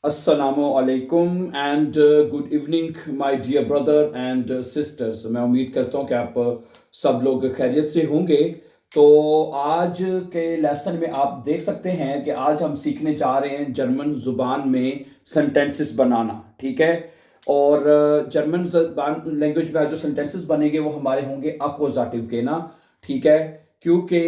अस्सलामु अलैकुम and good evening my dear brother and sisters. मैं उम्मीद करता हूँ कि आप सब लोग खैरियत से होंगे। तो आज के लेसन में आप देख सकते हैं कि आज हम सीखने जा रहे हैं जर्मन ज़ुबान में सेंटेंसेस बनाना। ठीक है। और जर्मन ज़ुबान लैंग्वेज में आज जो सेंटेंसेस बनेंगे वो हमारे होंगे अकोजाटिव के ना। ठीक है। क्योंकि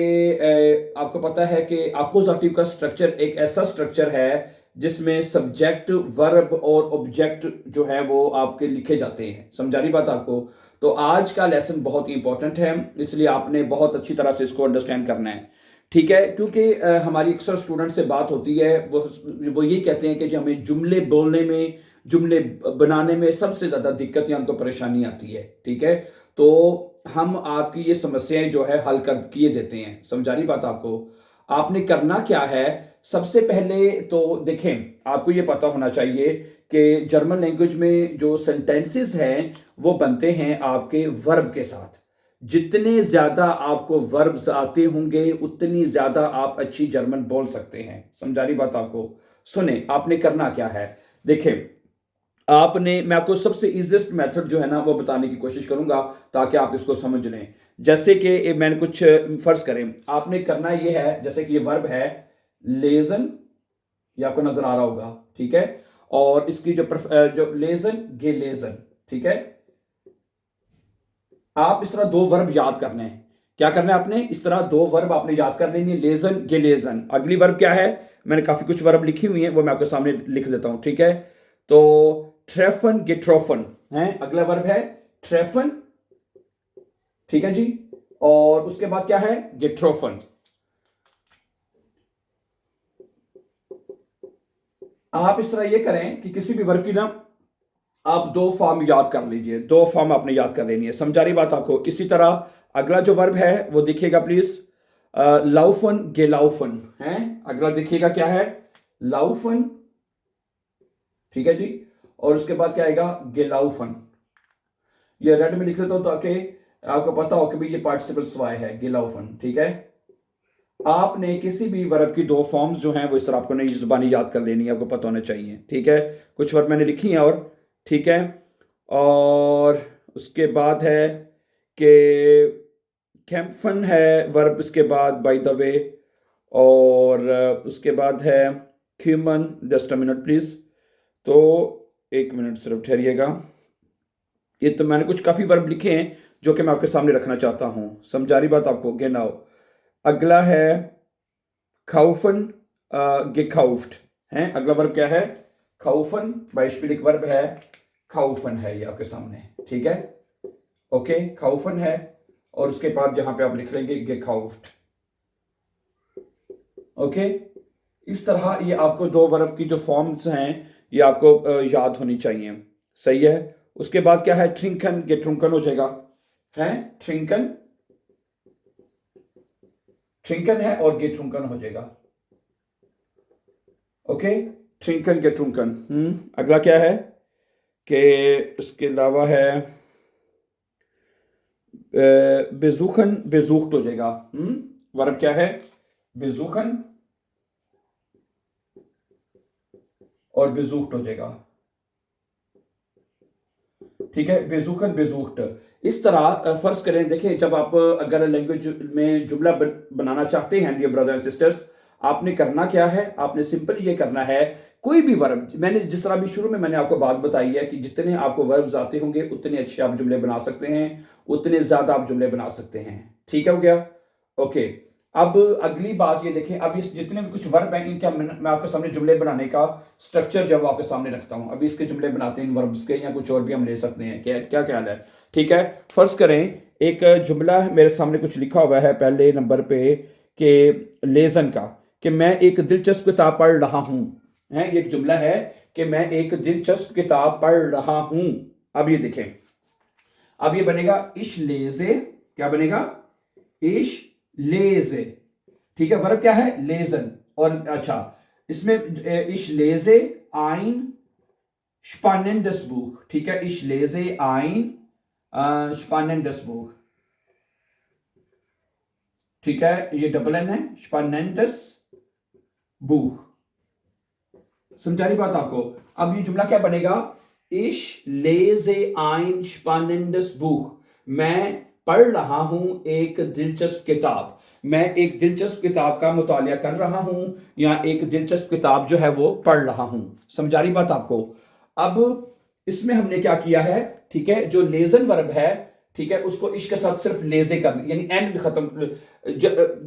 आपको पता है कि अकोजाटिव का स्ट्रक्चर एक ऐसा स्ट्रक्चर है जिसमें सब्जेक्ट वर्ब और ऑब्जेक्ट जो है वो आपके लिखे जाते हैं। समझा रही बात आपको? तो आज का लेसन बहुत इंपॉर्टेंट है, इसलिए आपने बहुत अच्छी तरह से इसको अंडरस्टैंड करना है। ठीक है। क्योंकि हमारी अक्सर स्टूडेंट से बात होती है, वो ये कहते हैं कि जो हमें जुमले बोलने में, जुमले बनाने में सबसे ज़्यादा दिक्कत या उनको परेशानी आती है। ठीक है। तो हम आपकी ये समस्याएं जो है हल कर किए देते हैं। समझा रही बात आपको? आपने करना क्या है, सबसे पहले तो देखें, आपको ये पता होना चाहिए कि जर्मन लैंग्वेज में जो सेंटेंसेस हैं वो बनते हैं आपके वर्ब के साथ। जितने ज़्यादा आपको वर्ब्स आते होंगे उतनी ज़्यादा आप अच्छी जर्मन बोल सकते हैं। समझा रही बात आपको? सुने, आपने करना क्या है, देखें, आपने, मैं आपको सबसे इजीएस्ट मेथड जो है ना वो बताने की कोशिश करूंगा ताकि आप इसको समझ लें। जैसे कि मैंने कुछ फर्ज करें, आपने करना ये है, जैसे कि ये वर्ब है लेजन, ये आपको नजर आ रहा होगा। ठीक है। और इसकी जो लेजन, गे लेजन। ठीक है। आप इस तरह दो वर्ब याद करने हैं। क्या करना है आपने? इस तरह दो वर्ब आपने याद कर लेनी है, लेजन गे लेजन। अगली वर्ब क्या है? मैंने काफी कुछ वर्ब लिखी हुई है, वो मैं आपके सामने लिख देता हूं। ठीक है। तो ट्रेफन गेट्रोफन है अगला वर्ब है, ट्रेफन। ठीक है जी। और उसके बाद क्या है? गेट्रोफन। आप इस तरह ये करें कि किसी भी वर्ब की ना आप दो फॉर्म याद कर लीजिए, दो फॉर्म आपने याद कर लेनी है। समझा रही बात आपको? इसी तरह अगला जो वर्ब है वो देखिएगा प्लीज, लाउफन गेलाउफन है। अगला देखिएगा क्या है? लाउफन। ठीक है जी। और उसके बाद क्या आएगा? गेलाउफन। ये रेड में लिख देता हूं ताकि आपको पता हो कि भाई ये पार्टिसिपल स्वाय है, गेलाउफन। ठीक है। आपने किसी भी वर्ब की दो फॉर्म्स जो हैं वो इस तरह आपको नई जुबानी याद कर लेनी है, आपको पता होना चाहिए। ठीक है। कुछ वर्ब मैंने लिखी हैं और ठीक है। और उसके बाद है कि कैम्पफन है वर्ब, इसके बाद बाय द वे। और उसके बाद है human. Just a minute please. तो एक मिनट सिर्फ ठहरिएगा। ये तो मैंने कुछ काफी वर्ब लिखे हैं जो कि मैं आपके सामने रखना चाहता हूं। समझा रही बात आपको? गेनाउ। अगला है खाउफन, gekauft है। अगला वर्ब क्या है? खाउफन। beispielig वर्ब है, खाउफन है ये आपके सामने। ठीक है। ओके, खाउफन है। और उसके बाद जहां पे आप लिख लेंगे gekauft। ओके। इस तरह ये आपको दो वर्ब की जो फॉर्म्स हैं ये आपको याद होनी चाहिए। सही है। उसके बाद क्या है? ट्रिंकन गेट्रुंकन हो जाएगा है। ट्रिंकन, ट्रिंकन है और गेट्रुंकन हो जाएगा। ओके। ट्रिंकन गेट्रुंकन। अगला क्या है कि उसके अलावा है बेजुखन बेजुख्त हो जाएगा। वर्ब क्या है? बेजुखन और बेजुख्त हो जाएगा। ठीक है। बेजुखन बेजुख्त। इस तरह फर्ज करें, देखिए, जब आप अगर लैंग्वेज में जुमला बनाना चाहते हैं डियर ब्रदर एंड सिस्टर्स, आपने करना क्या है? आपने सिंपल ये करना है, कोई भी वर्ब, मैंने जिस तरह भी शुरू में मैंने आपको बात बताई है कि जितने आपको वर्ब्स आते होंगे उतने अच्छे आप जुमले बना सकते हैं, उतने ज्यादा आप जुमले बना सकते हैं। ठीक है, हो गया? ओके। अब अगली बात ये देखें, अब ये जितने भी कुछ वर्ब हैं इनका मैं आपके सामने जुमले बनाने का स्ट्रक्चर जो है आपके सामने रखता हूं। अभी इसके जुमले बनाते हैं इन वर्ब्स के, या कुछ और भी हम ले सकते हैं। क्या क्या ख्याल है? ठीक है। फर्ज करें एक जुमला मेरे सामने कुछ लिखा हुआ है पहले नंबर पे कि लेजन का, कि मैं एक दिलचस्प किताब पढ़ रहा हूं। है, ये एक जुमला है कि मैं एक दिलचस्प किताब पढ़ रहा हूं। अब ये देखें, अब ये बनेगा इश लेजे। क्या बनेगा? इश लेजे। ठीक है। वर्ब क्या है? लेजन। और अच्छा, इसमें इश लेजे आइन स्पानेंडस बुक। ठीक है। इश लेजे आइन स्पानेंडस बुक। ठीक है। ये डबल एन है, स्पानेंडस बुक। समझा रही बात आपको? अब ये जुमला क्या बनेगा? इश लेजे आइन स्पानेंडस बुख, मैं पढ़ रहा हूं एक दिलचस्प किताब। मैं एक दिलचस्प किताब का मुतालिया कर रहा हूं या एक दिलचस्प किताब जो है वो पढ़ रहा हूं। समझा रही बात आपको? अब इसमें हमने क्या किया है, ठीक है, जो लेजन वर्ब है, ठीक है, उसको इश के साथ सिर्फ लेजे कर, यानी एंड खत्म।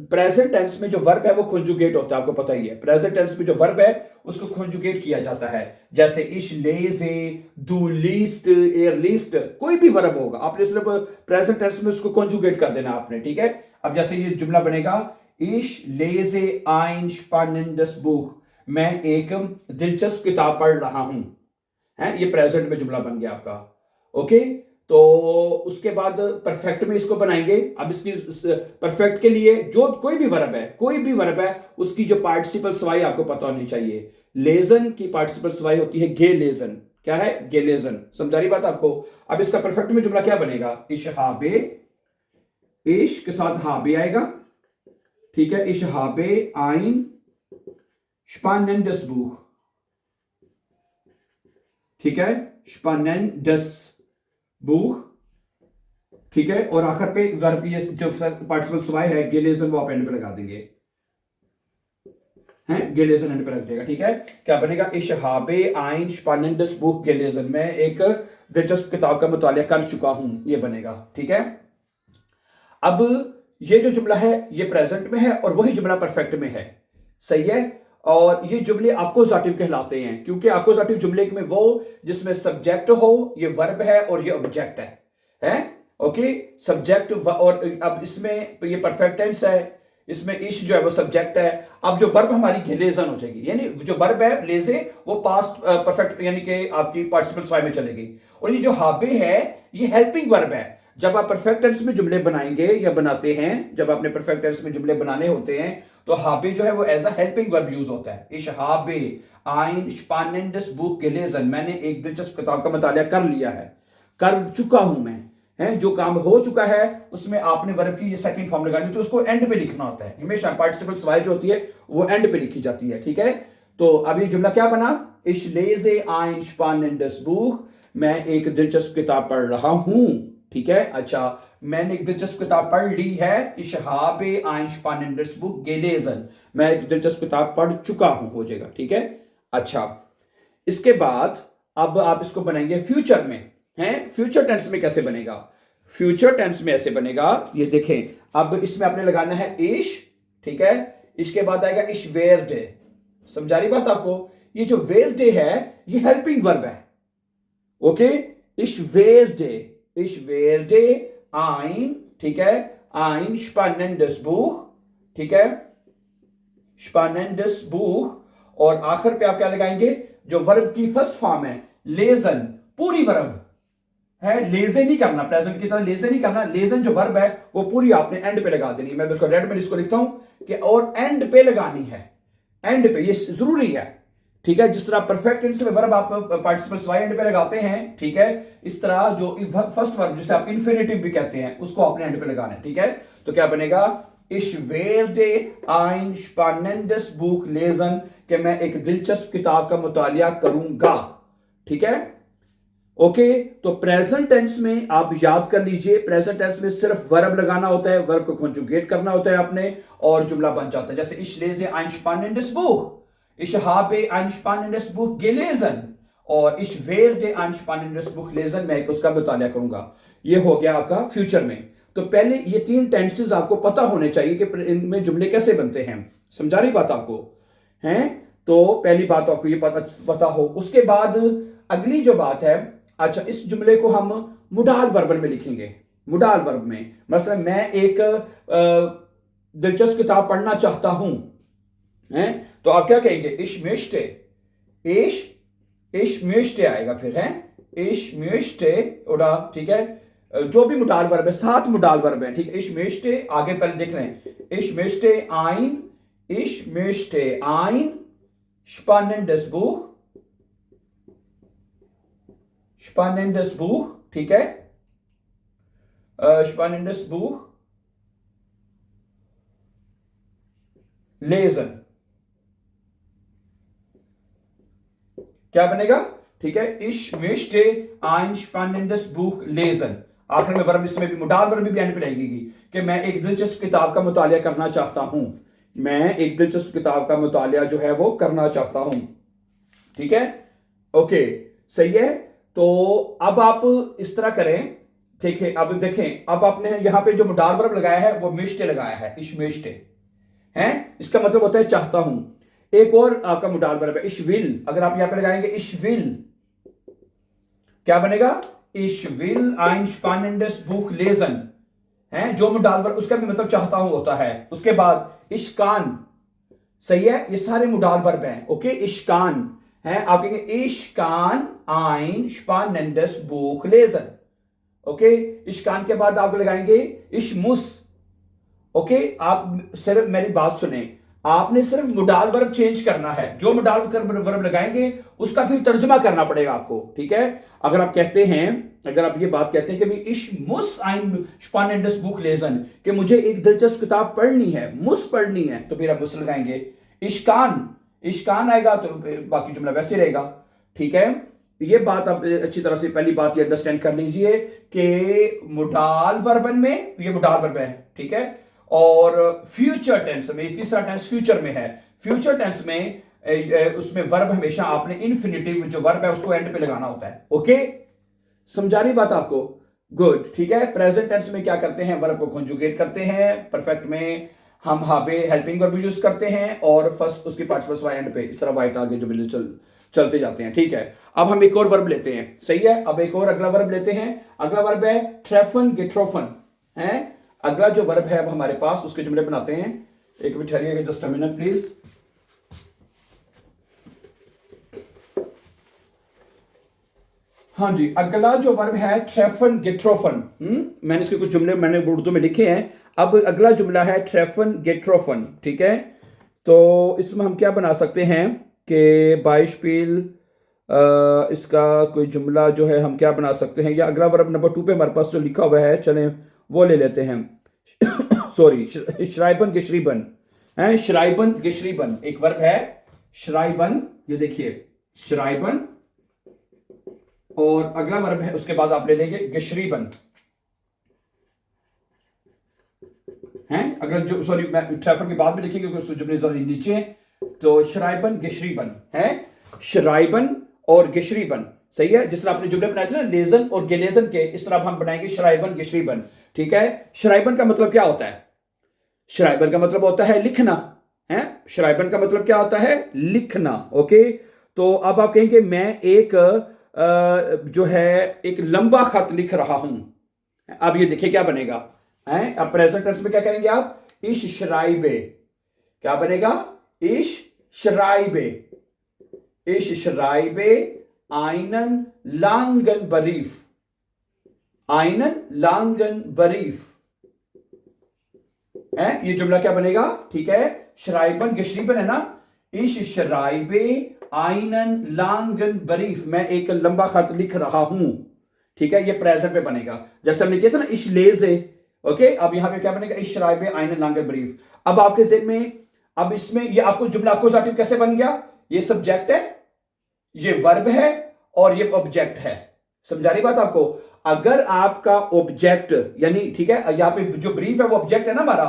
प्रेजेंट टेंस में जो वर्ब है वो कंजुगेट होता है, आपको पता ही है। प्रेजेंट टेंस में जो वर्ब है उसको कंजुगेट किया जाता है, जैसे इश लेजे, डू लीस्ट, एयर लीस्ट, कोई भी वर्ब होगा आपने सिर्फ प्रेजेंट टेंस में उसको कंजुगेट कर देना आपने, ठीक है। अब जैसे ये जुमला बनेगा, इश लेजे आइन स्पानेंडस बुख, मैं एक दिलचस्प किताब पढ़ रहा हूं, है, ये प्रेजेंट में जुमला बन गया आपका। ओके, तो उसके बाद परफेक्ट में इसको बनाएंगे। अब इसकी परफेक्ट के लिए जो कोई भी वर्ब है उसकी जो पार्टिसिपल सवाई आपको पता होनी चाहिए। लेजन की पार्टिसिपल सवाई होती है गे लेजन। क्या है? गे लेजन। समझा रही बात आपको? अब इसका परफेक्ट में जुमला क्या बनेगा? इश हाबे, इश के साथ हाबे आएगा, ठीक है, इश हाबे आइन स्पानेंडस बुख, ठीक है, स्पानेंडस बुख, ठीक है, और आखिर पे वर्ब की जो पार्टिसिपल सवाई है गेलेजन वो आप एंड पे लगा देंगे, हैं, गेलेजन एंड पे लग जाएगा, ठीक है। क्या बनेगा? इश हाबे आइन स्पानेंडस बुख गेलेजन, मैं एक दिलचस्प किताब का मुतालिया कर चुका हूं, ये बनेगा, ठीक है। अब ये जो जुमला है ये प्रेजेंट में है और वही जुमला परफेक्ट में है, सही है। और ये जुमले अक्यूजेटिव कहलाते हैं, क्योंकि अक्यूजेटिव जुमले में वो जिसमें सब्जेक्ट हो, ये वर्ब है और ये ऑब्जेक्ट है, ओके, सब्जेक्ट। और अब इसमें ये परफेक्ट टेंस है, इसमें इश जो है वो सब्जेक्ट है। अब जो वर्ब हमारी गेलेजन हो जाएगी, यानी जो वर्ब है लेजे वो पास्ट परफेक्ट यानी कि आपकी पार्टिसिपल सवाई में चलेगी। और ये जो हाबे है ये हेल्पिंग वर्ब है। जब आप परफेक्ट टेंस में जुमले बनाएंगे या बनाते हैं, जब आपने परफेक्ट टेंस में जुमले बनाने होते हैं तो हाबे जो है वो as a helping verb use होता है। इश हाबे आइन स्पानेंडस बुक गेलेजन, मैंने एक दिलचस्प किताब का मुतालिया कर लिया है, कर चुका हूं मैं, है, जो काम हो चुका है उसमें आपने वर्ब की ये सेकंड फॉर्म लगानी, तो उसको एंड पे लिखना होता है हमेशा। पार्टिसिपल सवाई जो होती है वो एंड पे लिखी जाती है, ठीक है। तो अब ये जुमला क्या बना? इश लेजे आइन स्पानेंडस बुक, मैं एक दिलचस्प किताब पढ़ रहा हूं, ठीक है। अच्छा, मैंने एक दिलचस्प किताब पढ़ ली है, इश हाबे आइन स्पानेंडस बुक गेलेजन, मैं एक दिलचस्प किताब पढ़ चुका हूं, हो जाएगा, ठीक है। अच्छा, इसके बाद अब आप इसको बनाएंगे फ्यूचर में, हैं। फ्यूचर टेंस में कैसे बनेगा? फ्यूचर टेंस में ऐसे बनेगा, ये देखें। अब इसमें आपने लगाना है इश, ठीक है, इसके बाद आएगा इश वेयर डे। समझा रही बात आपको? ये जो वेयर डे है ये हेल्पिंग वर्ब है, ओके। इश वेयर डे, इश वेयर डे आइन, ठीक है, आइन स्पानेंडस बुख, ठीक है, स्पानेंडस बुख। और आखिर पे आप क्या लगाएंगे? जो वर्ब की फर्स्ट फॉर्म है लेजन, पूरी वर्ब है, लेजे नहीं करना, प्रेजेंट की तरह लेजे नहीं करना, लेजन जो वर्ब है वो पूरी आपने एंड पे लगा देनी। मैं बिल्कुल रेड में इसको लिखता हूं कि और एंड पे लगानी है, एंड पे, ये जरूरी है, ठीक है। जिस तरह परफेक्ट टेंस में वर्ब आप पार्टिसिपल सवाई एंड पे लगाते हैं, ठीक है, इस तरह जो फर्स्ट वर्ब जिसे आप इन्फिनेटिव भी कहते हैं उसको आपने एंड पे लगाना है, ठीक है। तो क्या बनेगा? इश वेerde ein spannendes Buch lesen, कि मैं एक दिलचस्प किताब का मुतालिया करूंगा, ठीक है, ओके। तो प्रेजेंट टेंस में आप याद कर लीजिए, प्रेजेंट टेंस में सिर्फ वर्ब लगाना होता है, वर्ब को कंजुगेट करना होता है आपने, और जुमला बन जाता है। जैसे ich lese ein spannendes Buch, ich habe ein spannendes Buch gelesen, और ich werde ein spannendes Buch lesen, मैं उसका मुतालिया करूंगा। ये हो गया आपका फ्यूचर में। तो पहले ये तीन टेंसेस आपको पता होने चाहिए कि इनमें जुमले कैसे बनते हैं। समझा रही बात आपको? हैं, तो पहली बात आपको ये पता हो। उसके बाद अगली जो बात है, अच्छा, इस जुमले को हम मुडाल वर्बन में लिखेंगे। मुडाल वर्ब में मसलन मैं एक दिलचस्प किताब पढ़ना चाहता हूं, हैं, तो आप क्या कहेंगे? इश मेश्ते, इश इश मेश्ते आएगा फिर, है, इश मेश्ते, उड़ा, ठीक है। जो भी मुडाल वर्ब है, 7 मुडाल वर्ब है, ठीक है। इश मेश्ते, आगे पहले देख लें, इश मेश्ते आइन, इश मेश्ते आइन स्पानेंडस बुख, स्पानेंडस बुख, ठीक है, स्पानेंडस बुख लेजन, क्या बनेगा, ठीक है, इश möchte ein spannendes Buch lesen। आखिर में वर्ब, इसमें भी मोडाल वर्ब भी एंड पे लगेगी कि मैं एक दिलचस्प किताब का मुतालिया करना चाहता हूं, मैं एक दिलचस्प किताब का मुतालिया जो है वो करना चाहता हूं, ठीक है, ओके, सही है। तो अब आप इस तरह करें, ठीक है, अब देखें, अब आपने यहां पे जो मोडाल वर्ब लगाया है वो मिश्टे लगाया है, इश मिश्टे है, इसका मतलब होता है चाहता हूं। एक और आपका मोडाल वर्ब है इश विल, अगर आप यहां पे लगाएंगे इश विल, क्या बनेगा, इश will ein spannendes Buch lesen है, जो मोडाल वर्ब उसका भी मतलब चाहता हूं होता है। उसके बाद इश कान, सही है, ये सारे मोडाल वर्ब हैं, ओके, इश कान है, आप कहेंगे इश कान ein spannendes Buch lesen, okay, इश कान के बाद आप लगाएंगे इश मुस, ओके, आप सिर्फ मेरी बात सुने, आपने सिर्फ मोडाल वर्ब चेंज करना है, जो मोडाल वर्ब लगाएंगे उसका भी तर्जुमा करना पड़ेगा आपको, ठीक है। अगर आप कहते हैं, अगर आप ये बात कहते हैं कि भाई इश मुस ein spannendes Buch lesen, कि मुझे एक दिलचस्प किताब पढ़नी है, मुस पढ़नी है, तो फिर आप मुस लगाएंगे। इश्कान आएगा तो बाकी जुमला वैसे रहेगा, ठीक है। ये बात आप अच्छी तरह से, पहली बात ये अंडरस्टैंड कर लीजिए कि मोडाल वर्बन में ये मोडाल वर्ब है, ठीक है, और फ्यूचर टेंस में, तीसरा टेंस फ्यूचर में है, फ्यूचर टेंस में उसमें वर्ब हमेशा आपने इन्फिनिटिव जो वर्ब है उसको एंड पे लगाना होता है, ओके, समझा रही बात आपको, गुड, ठीक है। प्रेजेंट टेंस में क्या करते हैं, वर्ब को कॉन्जुगेट करते हैं, परफेक्ट में हम हाबे हेल्पिंग वर्ब यूज करते हैं, और फर्स्ट उसके पार्टिसिपल वाई एंड पे, इस तरह वाइट आगे जो बिल्कुल चलते जाते हैं, ठीक है। अब हम एक और वर्ब लेते हैं, सही है, अब एक और अगला वर्ब लेते हैं, अगला वर्ब है ट्रेफन गेट्रोफन है, अगला जो वर्ब है अब हमारे पास उसके जुमले बनाते हैं। एक मिनट ठहरिएगा, जस्ट अ मिनट प्लीज। हाँ जी, अगला जो वर्ब है ट्रेफन गेट्रोफन, मैंने इसके कुछ जुमले मैंने उर्दू में लिखे हैं। अब अगला जुमला है ट्रेफन गेट्रोफन, ठीक है। तो इसमें हम क्या बना सकते हैं कि बाइशपील, इसका कोई जुमला जो है हम क्या बना सकते हैं, या अगला वर्ब नंबर 2 पे हमारे पास जो लिखा हुआ है, चलें वो ले लेते हैं। सॉरी, श्राइबन गेश्रीबन है, श्राइबन गेश्रीबन एक वर्ब है, श्राइबन, ये देखिए श्राइबन, और अगला वर्ब है उसके बाद आप ले लेंगे गेश्रीबन है, अगर जो सॉरी ट्रैफर के बाद में लिखेंगे क्योंकि जुमले जरा नीचे, तो श्राइबन गेश्रीबन है, श्राइबन और गेश्रीबन, सही है, जिस तरह आपने जुमले बनाए थे ना लेजन और गेलेजन के, इस तरह हम बनाएंगे श्राइबन गेश्रीबन, ठीक है। श्राइबन का मतलब क्या होता है, श्राइबन का मतलब होता है लिखना है, श्राइबन का मतलब क्या होता है, लिखना, ओके। तो अब आप कहेंगे मैं एक जो है एक लंबा खत लिख रहा हूं, अब ये देखिए क्या बनेगा है, अब प्रेजेंट टेंस में क्या करेंगे आप, इश श्राइबे, क्या बनेगा, इश श्राइबे, इश श्राइबे einen langen Brief, einen langen Brief है, ये जुमला क्या बनेगा, ठीक है, श्राइबन गेश्रीबन है ना, इश श्राइबे einen langen Brief, मैं एक लंबा खत लिख रहा हूं, ठीक है, ये प्रेजेंट पे बनेगा, जैसे हमने किया था ना इश लेजे, ओके। अब यहां पे क्या बनेगा, इश श्राइबे einen langen Brief। अब आपके ज़हन में, अब इसमें ये आपको जुमला अक्यूज़ेटिव कैसे बन गया, ये सब्जेक्ट है, ये वर्ब है और ये ऑब्जेक्ट है, समझा रही बात आपको। अगर आपका ऑब्जेक्ट यानी, ठीक है, यहां पे जो ब्रीफ है वो ऑब्जेक्ट है ना हमारा,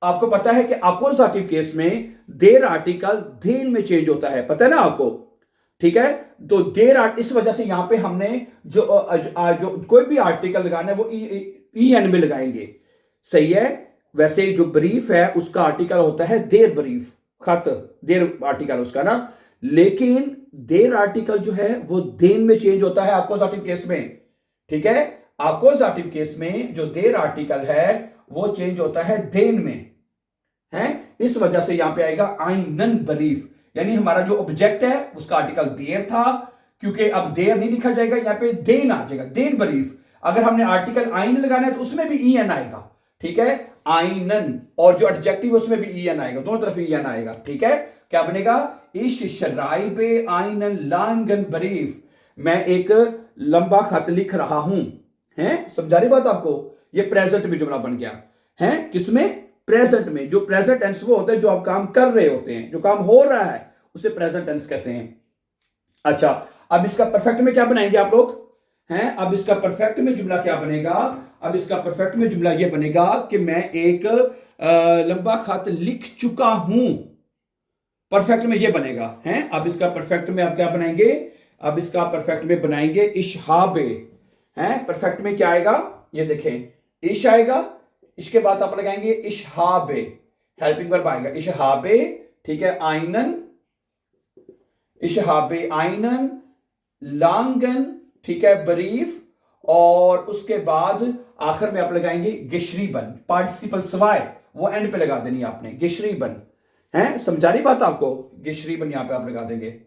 आपको पता है कि अक्यूज़ेटिव केस में देर आर्टिकल देन में चेंज होता है, पता है ना आपको, ठीक है। तो देर इस वजह से यहां पे हमने जो कोई भी आर्टिकल लगाना है वो ई एन में लगाएंगे, सही है। वैसे जो ब्रीफ है उसका आर्टिकल होता है देर ब्रीफ, खत देर आर्टिकल उसका ना, लेकिन देर आर्टिकल जो है वो देन में चेंज होता है अक्यूज़ेटिव केस में, ठीक है। अक्यूज़ेटिव केस में जो देर आर्टिकल है वो चेंज होता है देन में है, इस वजह से यहां पे आएगा einen Brief, यानी हमारा जो ऑब्जेक्ट है उसका आर्टिकल देर था, क्योंकि अब देर नहीं लिखा जाएगा, यहां पे देन आ जाएगा, देन ब्रीफ। अगर हमने आर्टिकल ein लगाना है तो उसमें भी en आएगा, ठीक है, einen, और जो एडजेक्टिव उसमें भी en आएगा, दोनों तरफ en आएगा, ठीक है। क्या बनेगा, इश श्राइबे einen langen Brief, मैं एक लंबा खत लिख रहा हूं, हैं, समझा रही बात आपको। ये प्रेजेंट में जुमला बन गया है, किसमें, प्रेजेंट में। जो प्रेजेंट टेंस वो होता है जो आप काम कर रहे होते हैं, जो काम हो रहा है उसे प्रेजेंट टेंस कहते हैं, अच्छा, अब इसका परफेक्ट में क्या बनाएंगे आप लोग हैं? अब इसका परफेक्ट में जुमला क्या बनेगा? अब इसका परफेक्ट में जुमला ये बनेगा कि मैं एक लंबा खत लिख चुका हूं। परफेक्ट में ये बनेगा हैं। अब इसका परफेक्ट में आप क्या बनाएंगे? अब इसका परफेक्ट में बनाएंगे इशहाबे हैं। परफेक्ट में क्या आएगा? ये देखें, इश आएगा, इसके बाद आप लगाएंगे इशहाबे, हेल्पिंग वर्ब आएगा इशहाबे, ठीक है। आइनन, इशहाबे आइनन, लांगन, ठीक है, बरीफ, और उसके बाद आखिर में आप लगाएंगे गिशरीबन, पार्टिसिपल सवाए वो एंड पे लगा देनी आपने, गिशरीबन है। समझा रही बात आपको? गिशरीबन यहां पे आप लगा देंगे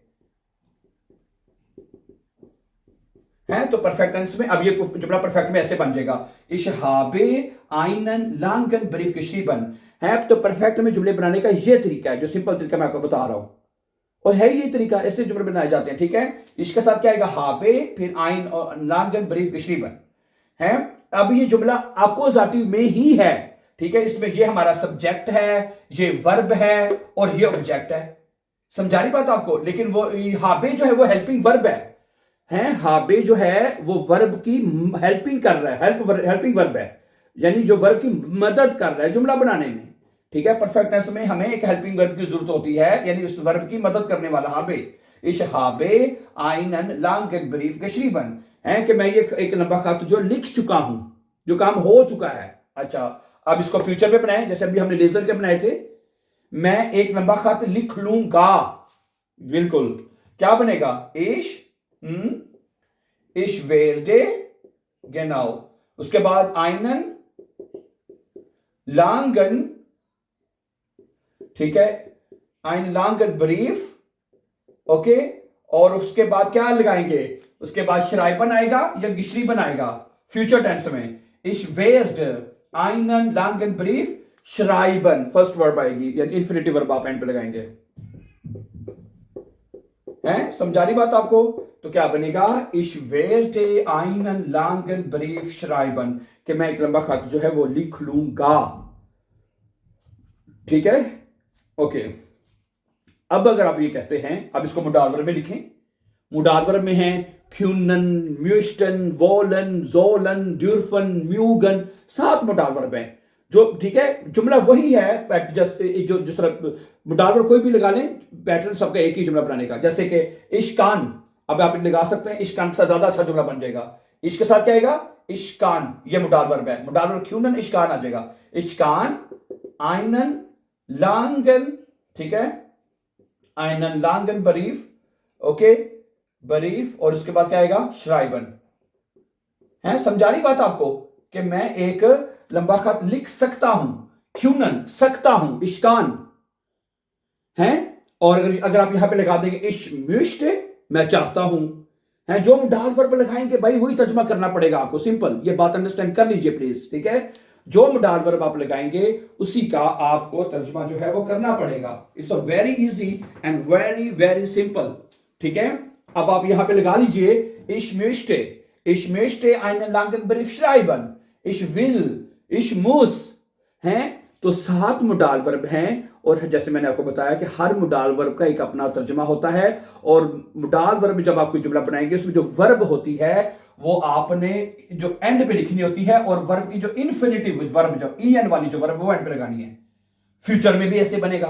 है। तो परफेक्ट टेंस में अब ये जुमला परफेक्ट में ऐसे बन जाएगा, इशहाबे आइनन लांगन बरीफ गिशरीबन है। तो परफेक्ट में जुमले बनाने का ये तरीका है, जो सिंपल तरीका मैं आपको बता रहा हूं, और है ये तरीका, ऐसे जुमले बनाए जाते हैं, ठीक है। इसके साथ क्या आएगा? हाबे, फिर आइन और लांगन बरीफ गिशरीबन है। अब ये जुमला अकोजाटिव में ही है, ठीक है। इसमें ये हमारा सब्जेक्ट है, ये वर्ब है, और ये ऑब्जेक्ट है। समझा रही बात आपको? लेकिन वो हाबे जो है वो हेल्पिंग वर्ब है। हाबे जो है वो वर्ब की हेल्पिंग कर रहा है, हेल्पिंग वर्ब है, यानी जो वर्ब की मदद कर रहा है जुमला बनाने में, ठीक है। परफेक्ट टेंस में हमें एक हेल्पिंग वर्ब की जरूरत होती है, यानी उस वर्ब की मदद करने वाला हाबे। इश हाबे आइनन लांगन बरीफ गशरीबन है कि मैं ये एक लंबा खत जो लिख चुका हूं, जो काम हो चुका है। अच्छा, अब इसको फ्यूचर में बनाएं, जैसे अभी हमने लेजर के बनाए थे। मैं एक लंबा खत लिख लूंगा, बिल्कुल। क्या बनेगा? इश इश वेरडे गेनाउ, उसके बाद आइनन लांगन, ठीक है, आइन लांगन बरीफ, ओके। और उसके बाद क्या लगाएंगे? उसके बाद शराइबन आएगा या गिशरीबन आएगा फ्यूचर टेंस में? इश वेर्ड आइनन लांगन ब्रीफ शराइबन, फर्स्ट वर्ब आएगी, यानी इन्फिनिटिव वर्ब आप एंड पे लगाएंगे हैं। समझा रही बात आपको? तो क्या बनेगा? इश वेर्ड आइनन लांगन ब्रीफ शराइबन, कि मैं एक लंबा खत जो है वो लिख लूंगा, ठीक है, ओके। अब अगर आप ये कहते हैं, अब इसको मुडाल वर्ब में लिखें। मुडाल वर्ब में है क्यूनन, म्यूस्टन, वोलन, जोलन, ड्यूरफन, म्यूगन, 7 मुडाल वर्ब हैं जो, ठीक है, जुमला वही है, जो जिस तरह मुडाल वर्ब कोई भी लगा लें, पैटर्न सबका एक ही जुमला बनाने का। जैसे कि इश्कान, अब आप लगा सकते हैं, इश्कान से ज्यादा अच्छा जुमला बन जाएगा। इश्क के साथ क्या आएगा? इश्कान, ये मुडाल वर्ब है। मुडाल वर्ब क्यूनन इश्कान आ जाएगा। इश्कान आइनन लांगन, ठीक है, आइनन लांगन बरीफ, ओके, बरीफ, और उसके बाद क्या आएगा? श्राइबन है। समझा रही बात आपको कि मैं एक लंबा खत लिख सकता हूं, क्यूनन सकता हूं, इश्कान है। और अगर आप यहां पे लगा देंगे इश म्यूश्ट, मैं चाहता हूं है, जो मुडाल वर्ब लगाएंगे भाई वही तर्जमा करना पड़ेगा आपको, सिंपल। ये बात अंडरस्टैंड कर लीजिए प्लीज, ठीक है। जो मुडाल वर्ब आप लगाएंगे उसी का आपको तर्जमा जो है वो करना पड़ेगा। It's a very easy and very very simple, ठीक है। अब आप यहां पे लगा लीजिए इश möchte einen langen Brief schreiben, ich will, ich muss हैं। तो 7 मुडाल वर्ब हैं, और जैसे मैंने आपको बताया कि हर मुडाल वर्ब का एक अपना तर्जमा होता है। और मुडाल वर्ब जब आप कोई जुमला बनाएंगे उसमें जो वर्ब होती है वो आपने जो एंड पे लिखनी होती है, और वर्ब की जो इन्फिनिटिव वर्ब, जो en वाली जो वर्ब, वो एंड पे लगानी है। फ्यूचर में भी ऐसे बनेगा।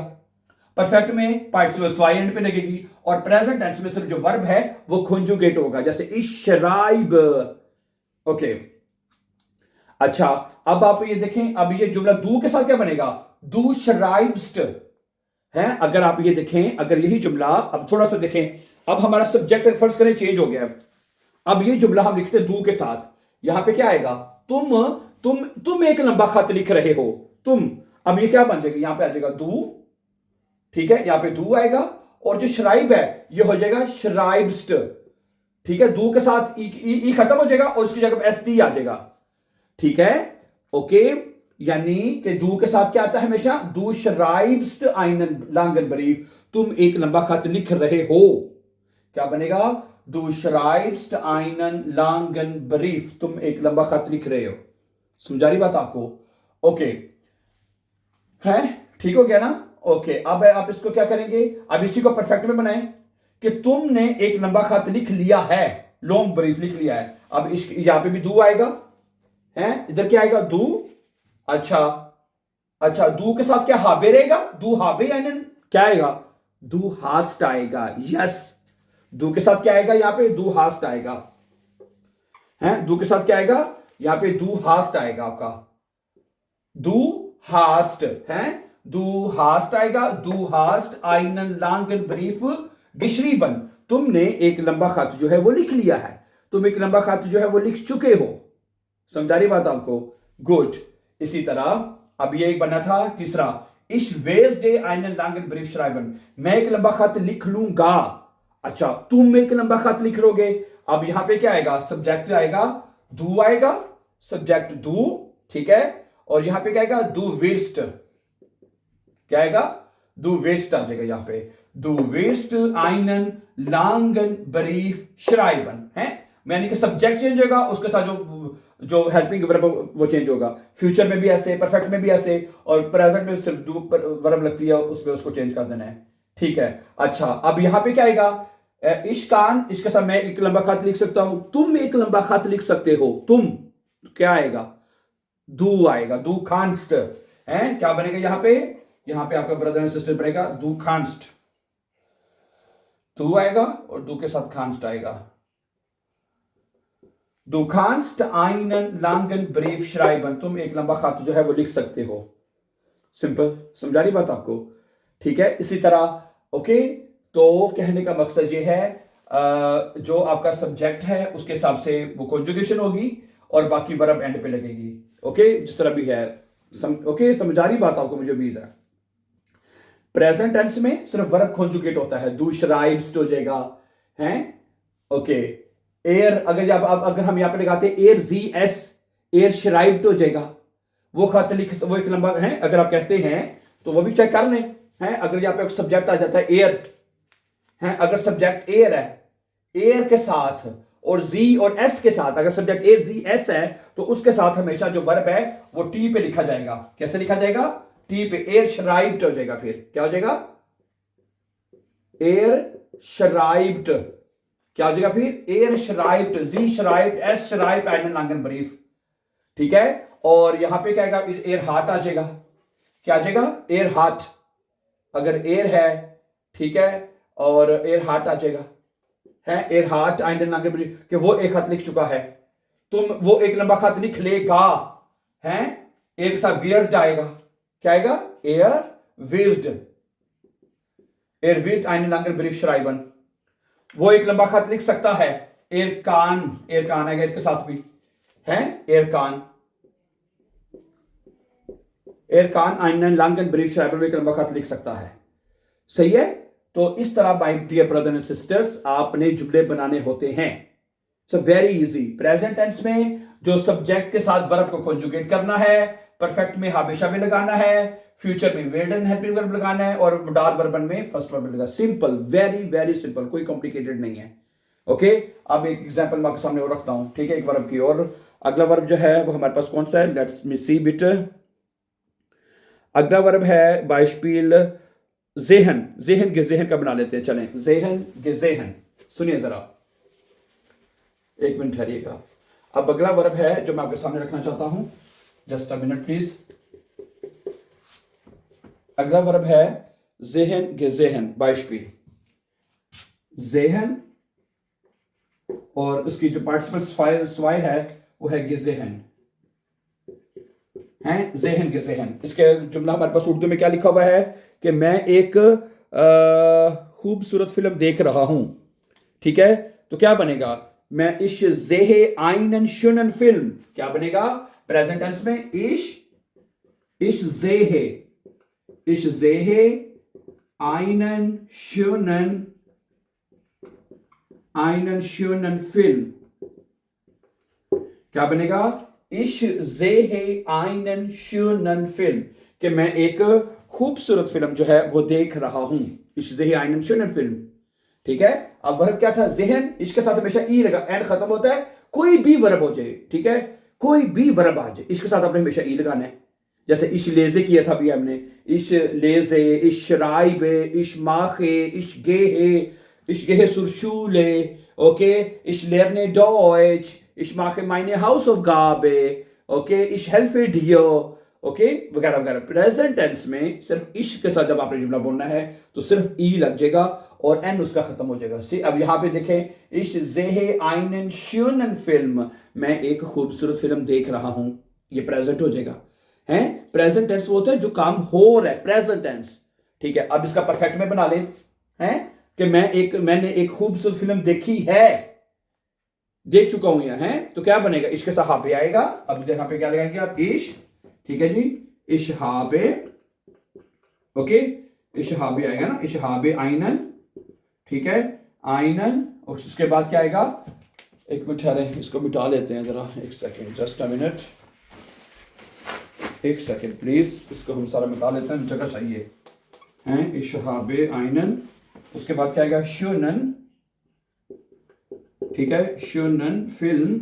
परफेक्ट में पार्टिसिपल स्वाई एंड पे लगेगी, और प्रेजेंट टेंस में सिर्फ जो वर्ब है वो कंजुगेट होगा, जैसे इशराइब, ओके। अच्छा, अब आप ये देखें, अब ये जुमला दू के साथ क्या बनेगा? दू शराइब्स्ट है। अगर आप ये देखें, अगर यही जुमला, अब थोड़ा सा देखें, अब हमारा सब्जेक्ट फर्ज करें चेंज हो गया। अब ये जुमला हम लिखते दू के साथ, यहां पे क्या आएगा? तुम एक लंबा खत लिख रहे हो, तुम। अब ये क्या बन जाएगा? यहां पे आ जाएगा दू, ठीक है, यहां पे दू आएगा, और जो शराइब है ये हो जाएगा शराइब्स्ट, ठीक है। दू के साथ ई खत्म हो जाएगा, और उसकी जगह एस टी आ जाएगा, ठीक है, ओके। यानी कि दू के साथ क्या आता है हमेशा? दू शराइब्स्ट आइनन लांगन बरीफ, तुम एक लंबा खत लिख रहे हो। क्या बनेगा? दू शराइब्स्ट आइनन लांगन बरीफ, तुम एक लंबा खत लिख रहे हो। समझा रही बात आपको? ओके है, ठीक हो गया ना? ओके। अब आप इसको क्या करेंगे? अब इसी को परफेक्ट में बनाएं कि तुमने एक लंबा खत लिख लिया है, लॉन्ग ब्रीफ लिख लिया है। अब इस यहां पे भी दू आएगा, है इधर क्या आएगा, दू। अच्छा अच्छा, दू के साथ क्या हाबे रहेगा, दू हाबे यानी क्या आएगा, दू हास्ट आएगा। यस, दू के साथ क्या आएगा, यहां पे दू हास्ट आएगा, है दू के साथ क्या आएगा, यहां पे दू हास्ट आएगा आपका, दू हास्ट है, दू हास्ट आएगा, दू हास्ट आइनन लांगन ब्रीफ गिशरीबन। तुमने एक लंबा खत जो है वो लिख लिया है, तुम एक लंबा खत जो है वो लिख चुके हो। समझा रही बात आपको, गुड। इसी तरह अब ये एक बना था तीसरा, इश वेर डे आइनन लांगन ब्रीफ श्राइबन, मैं एक लंबा खत लिख लूंगा। अच्छा, तुम एक लंबा खत लिख लोगे। अब यहां पे क्या आएगा, सब्जेक्ट आएगा, दू आएगा, सब्जेक्ट दू, ठीक है। और यहां पे क्या आएगा, दू विस्ट, क्या आएगा, दू विस्ट आ जाएगा यहां पे, दू विस्ट आइनन लांगन ब्रीफ श्राइबन, है यानी कि सब्जेक्ट चेंज होगा, उसके साथ जो जो हेल्पिंग वर्ब वो चेंज होगा। फ्यूचर में भी ऐसे, परफेक्ट में भी ऐसे, और प्रेजेंट में सिर्फ दू वर्ब लगती है उसमें उसको चेंज कर देना है, ठीक है। अच्छा, अब यहां पे क्या आएगा, इश्कान, इसके साथ मैं एक लंबा खत लिख सकता हूं, तुम एक लंबा खत लिख सकते हो, तुम क्या आएगा, दू आएगा, दू खांस्ट है, क्या बनेगा यहां पे आपका ब्रदर एंड सिस्टर बनेगा दू खांस्ट, दू आएगा और दू के साथ खांस्ट आएगा, दू खांस्ट आइनन लांगन ब्रीफ श्राइबन, तुम एक लंबा खत जो है वो लिख सकते हो। सिंपल, समझा रही बात आपको, ठीक है। इसी तरह ओके, तो कहने का मकसद ये है जो आपका सब्जेक्ट है उसके हिसाब से वो कॉन्जुगेशन होगी और बाकी वर्ब एंड पे लगेगी, ओके, जिस तरह भी है। ओके, समझा रही बात आपको, मुझे उम्मीद है। प्रेजेंट टेंस में सिर्फ वर्ब कॉन्जुगेट होता है, दू श्राइब्स हो जाएगा, हैं, ओके। एयर अगर हम यहां पे लगाते हैं एयर जी एस, एयर श्राइब्ड हो जाएगा, वो खत लिख, वो एक लंबा है, अगर आप कहते हैं तो वो भी चेक कर लें, हैं। अगर यहां पे सब्जेक्ट आ जाता है एयर, हैं, अगर सब्जेक्ट एयर है, एयर के साथ और जी और एस के साथ, अगर सब्जेक्ट एयर जी एस है तो उसके साथ हमेशा जो वर्ब है वो टी पे लिखा जाएगा। कैसे लिखा जाएगा, टी पे, एयर श्राइब्ड हो जाएगा, फिर क्या हो जाएगा, एयर श्राइब्ड, क्या हो जाएगा फिर, एयर श्राइब्ड, जी श्राइब्ड, एस श्राइब्ड आइनन लांगन ब्रीफ, ठीक है। और यहां पे क्या आएगा, एयर हार्ट आ जाएगा, क्या आ जाएगा, एयर हार्ट, अगर एयर है, ठीक है, और एयर हार्ट आ जाएगा, है एयर हार्ट आइनन लांगन ब्रीफ, कि वो एक खत लिख चुका है, तुम वो एक लंबा खत लिख लेगा, है, एक साथ वियर्ड आएगा, क्या आएगा, एयर विर्ड, एयर विर्ड आइनन लांगन ब्रीफ श्राइबन, वो एक लंबा खत लिख सकता है। एयर कान, एयर कान आएगा इसके साथ भी, है एयर कान, एयर कान आइनन लांगन ब्रीफ श्राइबन, वो एक लंबा खत लिख सकता है, सही है। तो इस तरह my dear brother and sisters आपने जुमले बनाने होते हैं। It's very easy. Present tense में जो सब्जेक्ट के साथ वर्ब को कॉन्जुगेट करना है, परफेक्ट में हमेशा में लगाना है, फ्यूचर में वेर्ड एंड हेल्पिंग वर्ब लगाना है, और मुडार वर्बन में फर्स्ट वर्ब लगाना। सिंपल, वेरी वेरी सिंपल, कोई कॉम्प्लिकेटेड नहीं है, ओके। अब एक एग्जांपल मैं आपके सामने और रखता हूं, ठीक है, एक वर्ब की। और अगला वर्ब जो है वो हमारे पास कौन सा है, लेट्स मी सी बिट। अगला वर्ब है बाइशपील जेहन, जेहन के जेहन का बना लेते हैं, चलें, जेहन के जेहन। सुनिए जरा, एक मिनट ठहरिएगा। अब अगला वर्ब है जो मैं आपके सामने रखना चाहता हूं, जस्ट अ मिनट प्लीज। अगला वर्ब है जेहन के जेहन, बाइशपील, जेहन, और उसकी जो पार्टिसिपल स्वाय है वो है गिजेहन, हैं, जेहन के जेहन। इसके जुमला हमारे पास उर्दू में क्या लिखा हुआ है कि मैं एक खूबसूरत फिल्म देख रहा हूं, ठीक है। तो क्या बनेगा, मैं इश जेहे आइनन शुनन फिल्म, क्या बनेगा प्रेजेंट टेंस में, इश जेहे, इश जेहे आइनन शुनन फिल्म, क्या बनेगा, इश जेहे आइनन शुनन फिल्म, कि मैं एक खूबसूरत फिल्म जो है वो देख रहा हूं, इश जेहे आइनन शुनन फिल्म, ठीक है। अब वर्ब क्या था, जेहन, इसके साथ हमेशा ई लगा, एंड खत्म होता है, कोई भी वर्ब हो जाए, ठीक है, कोई भी वर्ब आ जाए, इसके साथ आपने हमेशा ई लगाना है। जैसे इश लेजे किया था अभी हमने, इश लेजे, इश शराइबे, इश माखे, इश गेहे, Ich gehe zur Schule, okay, ich lerne Deutsch, ich mache meine Hausaufgabe, okay, ich helfe dir, okay वगैरह वगैरह। प्रेजेंट टेंस में सिर्फ इश के साथ जब आपने जुमला बोलना है तो सिर्फ ई लग जाएगा और एन उसका खत्म हो जाएगा। ठीक, अब यहाँ पे देखें, इश ज़ेहे आइनन श्यूनन फिल्म, मैं एक खूबसूरत फिल्म देख रहा हूं, ये प्रेजेंट हो जाएगा। हैं, प्रेजेंट टेंस वो होता है जो काम हो रहा है, प्रेजेंट टेंस। ठीक है, अब इसका परफेक्ट में बना लें, हैं कि मैंने एक खूबसूरत फिल्म देखी है, देख चुका हूं यह, हैं, तो क्या बनेगा, इश्क सहाबे आएगा। अब यहाँ पे क्या लगाएंगे आप, इश, ठीक है जी, इशहाबे, ओके, इशहाबे आएगा ना, इशहाबे आइनन, ठीक है, आइनन, और उसके बाद क्या आएगा, एक मिनट ठहरे, इसको मिटा लेते हैं जरा, एक सेकेंड, जस्ट अ मिनट, एक सेकेंड प्लीज, इसको हम सारा मिटा लेते हैं, जगह चाहिए, हैं, इशहाबे आइनन, उसके बाद क्या आएगा, शुनन, ठीक है, शुनन फिल्म,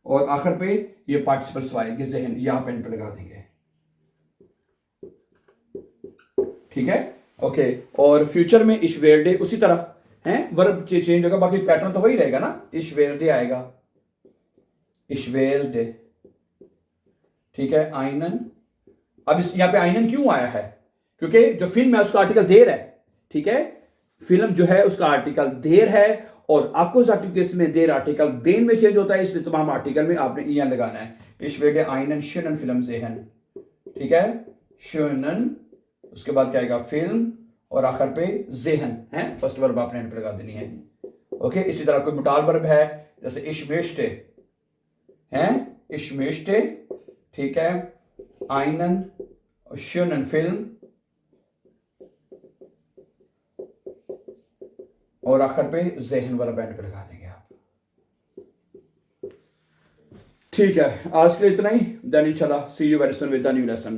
और आखिर पे ये पार्टिसिपल्स आएंगे, ज़हन, यहां पेन पे लगा देंगे, ठीक है, ओके। और फ्यूचर में इश वेरडे उसी तरह हैं, वर्ब चेंज होगा, बाकी पैटर्न तो वही रहेगा ना, इश वेरडे आएगा, इश वेरडे, ठीक है, आइनन। अब इस यहां पे आइनन क्यों आया है, क्योंकि जो फिल्म है उसका आर्टिकल देर है, ठीक है, फिल्म जो है उसका आर्टिकल देर है, और अक्यूजेटिव केस में देर आर्टिकल देन में चेंज होता है, इसलिए तमाम आर्टिकल में आपने ईया लगाना है। इश वेडे आइनन शुनन फिल्म ज़ेहन, ठीक है, शुनन, उसके बाद क्या आएगा, फिल्म, और आखिर पे ज़ेहन है, फर्स्ट वर्ब आपने एंड पे लगा देनी है, ओके। इसी तरह कोई मुटाल वर्ब है, जैसे इशमेश्टे हैं, इशमेश्टे, ठीक है, आइनन, शुनन फिल्म, और आखिर पे ज़ेहन वाला बैंड पे लगा देंगे आप। ठीक है, आज के लिए इतना ही, देन इंशाल्लाह see you very soon with the new lesson.